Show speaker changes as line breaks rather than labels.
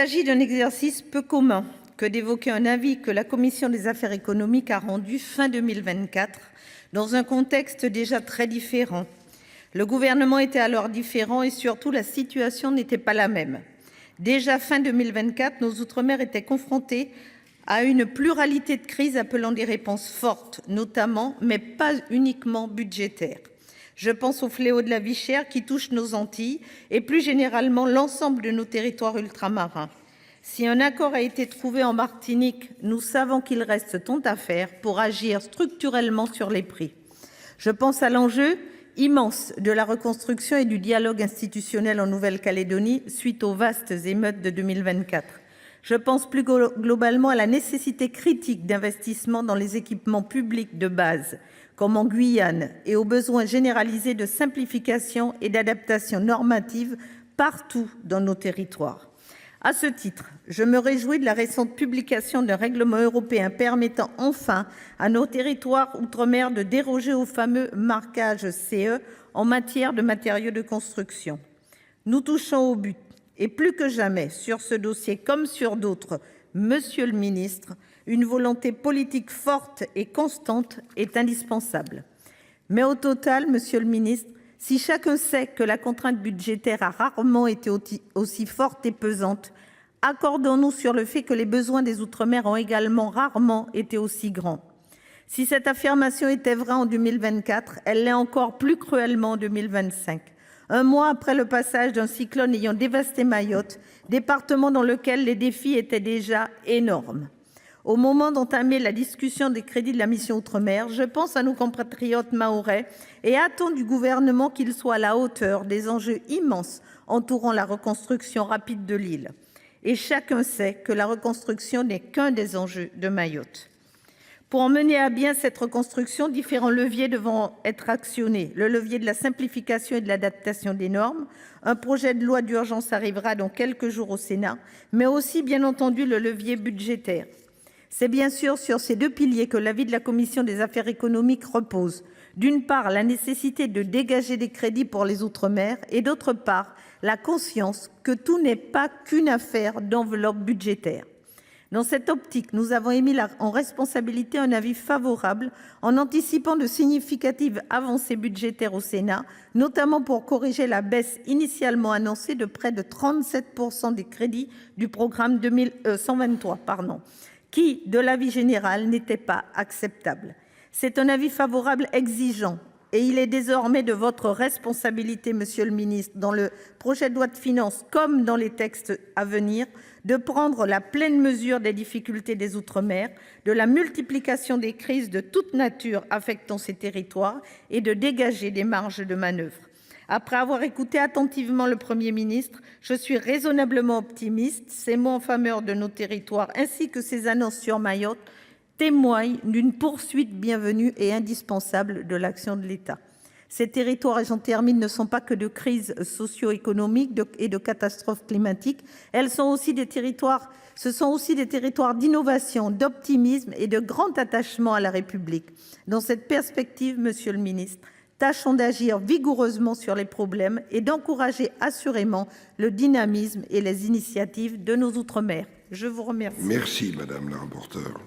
Il s'agit d'un exercice peu commun que d'évoquer un avis que la commission des affaires économiques a rendu fin 2024 dans un contexte déjà très différent. Le gouvernement était alors différent et surtout la situation n'était pas la même. Déjà fin 2024, nos outre-mer étaient confrontés à une pluralité de crises appelant des réponses fortes, notamment, mais pas uniquement budgétaires. Je pense au fléau de la vie chère qui touche nos Antilles et plus généralement l'ensemble de nos territoires ultramarins. Si un accord a été trouvé en Martinique, nous savons qu'il reste tant à faire pour agir structurellement sur les prix. Je pense à l'enjeu immense de la reconstruction et du dialogue institutionnel en Nouvelle-Calédonie suite aux vastes émeutes de 2024. Je pense plus globalement à la nécessité critique d'investissement dans les équipements publics de base, comme en Guyane, et aux besoins généralisés de simplification et d'adaptation normative partout dans nos territoires. À ce titre, je me réjouis de la récente publication d'un règlement européen permettant enfin à nos territoires outre-mer de déroger au fameux marquage CE en matière de matériaux de construction. Nous touchons au but et plus que jamais sur ce dossier comme sur d'autres, Monsieur le ministre, une volonté politique forte et constante est indispensable. Mais au total, Monsieur le ministre, si chacun sait que la contrainte budgétaire a rarement été aussi forte et pesante, accordons-nous sur le fait que les besoins des Outre-mer ont également rarement été aussi grands. Si cette affirmation était vraie en 2024, elle l'est encore plus cruellement en 2025. Un mois après le passage d'un cyclone ayant dévasté Mayotte, département dans lequel les défis étaient déjà énormes. Au moment d'entamer la discussion des crédits de la mission Outre-mer, je pense à nos compatriotes mahorais et attends du gouvernement qu'il soit à la hauteur des enjeux immenses entourant la reconstruction rapide de l'île. Et chacun sait que la reconstruction n'est qu'un des enjeux de Mayotte. Pour en mener à bien cette reconstruction, différents leviers devront être actionnés. Le levier de la simplification et de l'adaptation des normes. Un projet de loi d'urgence arrivera dans quelques jours au Sénat, mais aussi bien entendu le levier budgétaire. C'est bien sûr sur ces deux piliers que l'avis de la Commission des affaires économiques repose. D'une part, la nécessité de dégager des crédits pour les Outre-mer et d'autre part, la conscience que tout n'est pas qu'une affaire d'enveloppe budgétaire. Dans cette optique, nous avons émis en responsabilité un avis favorable en anticipant de significatives avancées budgétaires au Sénat, notamment pour corriger la baisse initialement annoncée de près de 37% des crédits du programme 123, qui, de l'avis général, n'était pas acceptable. C'est un avis favorable exigeant. Et il est désormais de votre responsabilité, Monsieur le ministre, dans le projet de loi de finances comme dans les textes à venir, de prendre la pleine mesure des difficultés des Outre-mer, de la multiplication des crises de toute nature affectant ces territoires et de dégager des marges de manœuvre. Après avoir écouté attentivement le Premier ministre, je suis raisonnablement optimiste. Ces mots en faveur de nos territoires ainsi que ces annonces sur Mayotte témoigne d'une poursuite bienvenue et indispensable de l'action de l'État. Ces territoires, et j'en termine, ne sont pas que de crises socio-économiques et de catastrophes climatiques. Ce sont aussi des territoires d'innovation, d'optimisme et de grand attachement à la République. Dans cette perspective, Monsieur le ministre, tâchons d'agir vigoureusement sur les problèmes et d'encourager assurément le dynamisme et les initiatives de nos Outre-mer. Je vous remercie.
Merci, Madame la rapporteure.